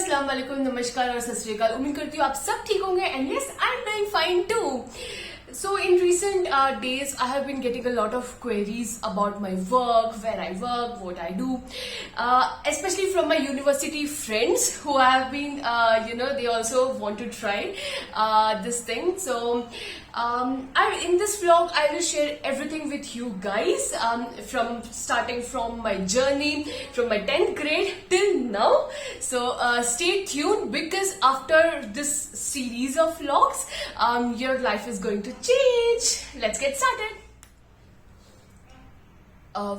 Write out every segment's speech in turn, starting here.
अस्सलाम वालेकुम, नमस्कार और सत श्री अकाल। उम्मीद करती हूँ आप सब ठीक होंगे and yes I am doing fine too. So in recent days, I have been getting a lot of queries about my work, where I work, what I do, especially from my university friends who have been, they also want to try this thing. So in this vlog, I will share everything with you guys, from starting from my journey from my 10th grade till now. So stay tuned because after this series of vlogs, your life is going to change. Let's get started.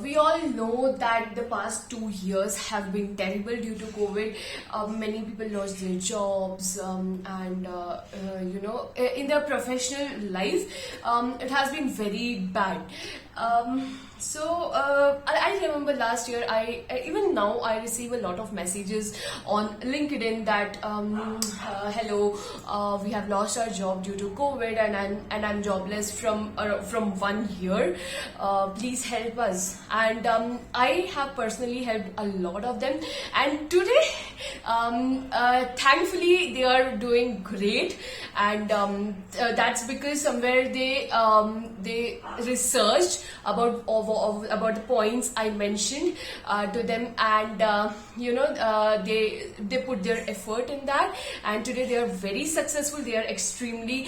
We all know that the past 2 years have been terrible due to COVID. Many people lost their jobs, and in their professional life, it has been very bad. I remember last year, even now I receive a lot of messages on LinkedIn that hello, we have lost our job due to COVID, and I'm jobless from 1 year. Please help us. And I have personally helped a lot of them, and today thankfully they are doing great, and that's because somewhere they researched about the points I mentioned to them, and they put their effort in that, and today they are very successful. They are extremely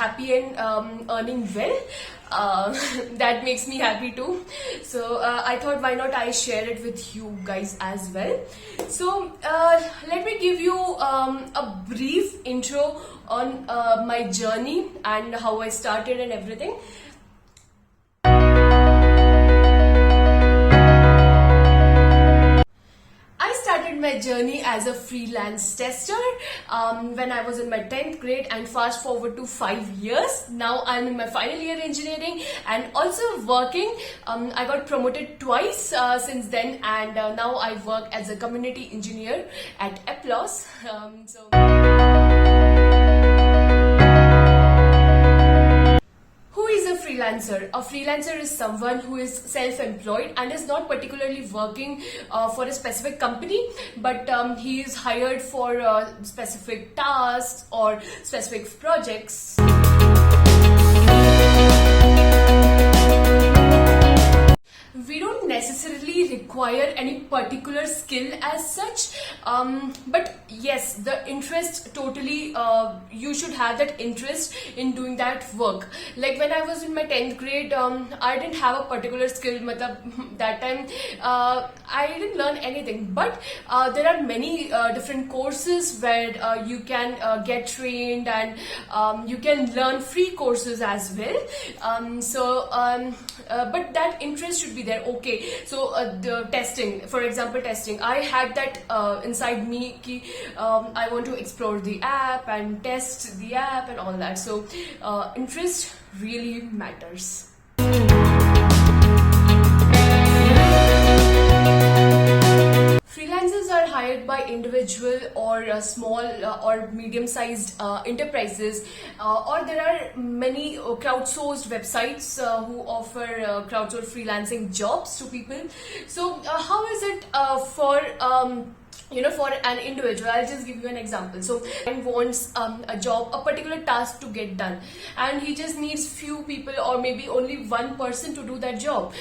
happy and earning well. That makes me happy too. So I thought, why not I share it with you guys as well. So let me give you a brief intro on my journey and how I started and everything. My journey as a freelance tester when I was in my 10th grade, and fast forward to 5 years. Now I'm in my final year engineering and also working. I got promoted twice since then, and now I work as a community engineer at Applause. Who is a freelancer? A freelancer is someone who is self-employed and is not particularly working for a specific company, but he is hired for specific tasks or specific projects. We don't necessarily require any particular skill as such, but yes, the interest totally, you should have that interest in doing that work. Like when I was in my 10th grade, I didn't have a particular skill. That time I didn't learn anything, but there are many different courses where you can get trained, and you can learn free courses as well. But that interest should be there. Okay, so the testing, for example, I had that inside me ki I want to explore the app and test the app and all that. So interest really matters. Freelancers are hired by individual or small or medium-sized enterprises, or there are many crowdsourced websites who offer crowdsourced freelancing jobs to people. So how is it for for an individual? I'll just give you an example. So he wants a job, a particular task to get done, and he just needs few people or maybe only one person to do that job.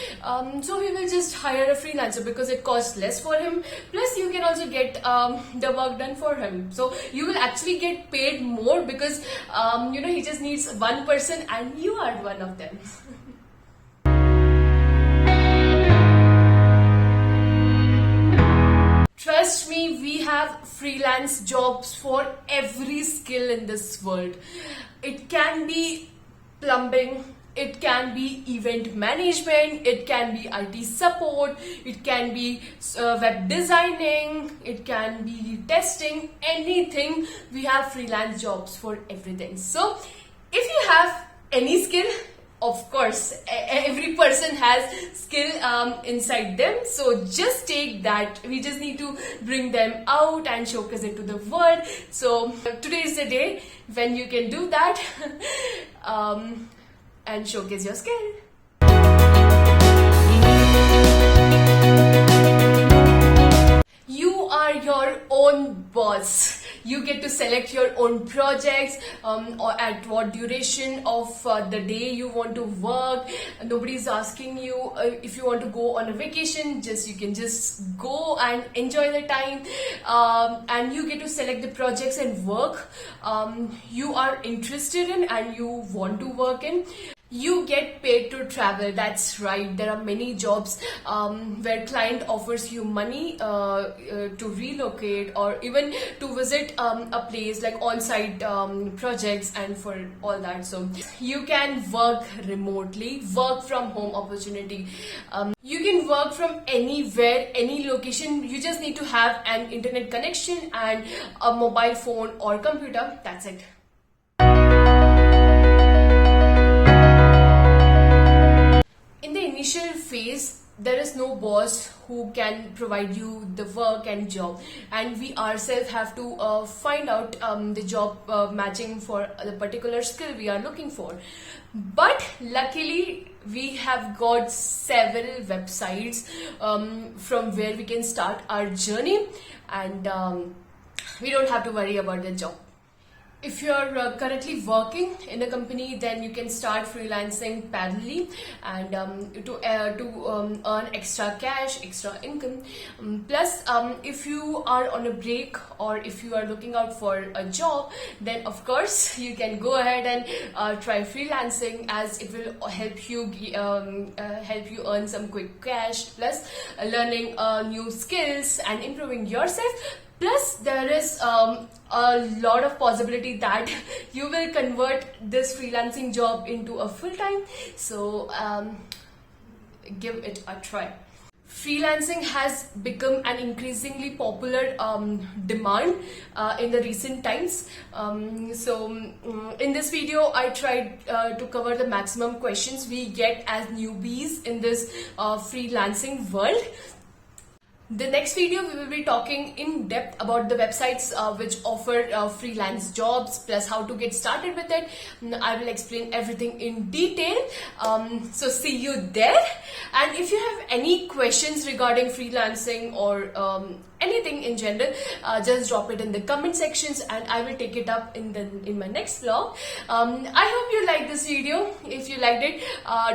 So he will just hire a freelancer because it costs less for him, plus you can also get the work done for him. So you will actually get paid more because he just needs one person and you are one of them. Trust me, we have freelance jobs for every skill in this world. It can be plumbing, it can be event management, it can be IT support, it can be web designing, it can be testing, anything. We have freelance jobs for everything. So if you have any skill, of course, every person has skill inside them. So just take that. We just need to bring them out and showcase it to the world. So today is the day when you can do that and showcase your skill. You are your own boss. You get to select your own projects, or at what duration of the day you want to work. Nobody's asking you if you want to go on a vacation. You can just go and enjoy the time, and you get to select the projects and work you are interested in and you want to work in. You get paid to travel. That's right. There are many jobs where client offers you money to relocate or even to visit a place, like on-site projects and for all that. So you can work remotely, work from home opportunity. You can work from anywhere, any location. You just need to have an internet connection and a mobile phone or computer. That's it. In the initial phase, there is no boss who can provide you the work and job, and we ourselves have to find out the job matching for the particular skill we are looking for. But luckily, we have got several websites from where we can start our journey, and we don't have to worry about the job. If you're currently working in a company, then you can start freelancing parallelly and to earn extra cash, extra income. Plus, if you are on a break or if you are looking out for a job, then of course you can go ahead and try freelancing, as it will help you earn some quick cash, plus learning new skills and improving yourself. Plus, there is a lot of possibility that you will convert this freelancing job into a full-time. So, give it a try. Freelancing has become an increasingly popular demand in the recent times. In this video, I tried to cover the maximum questions we get as newbies in this freelancing world. The next video, we will be talking in depth about the websites which offer freelance jobs, plus how to get started with it. I will explain everything in detail. So see you there. And if you have any questions regarding freelancing or anything in general, just drop it in the comment sections and I will take it up in my next vlog. I hope you liked this video. If you liked it,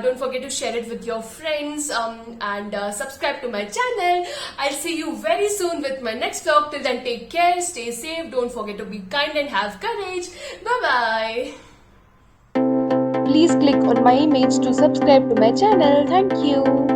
don't forget to share it with your friends and subscribe to my channel. I'll see you very soon with my next vlog. Till then, take care, stay safe, don't forget to be kind and have courage. Bye bye. Please click on my image to subscribe to my channel. Thank you.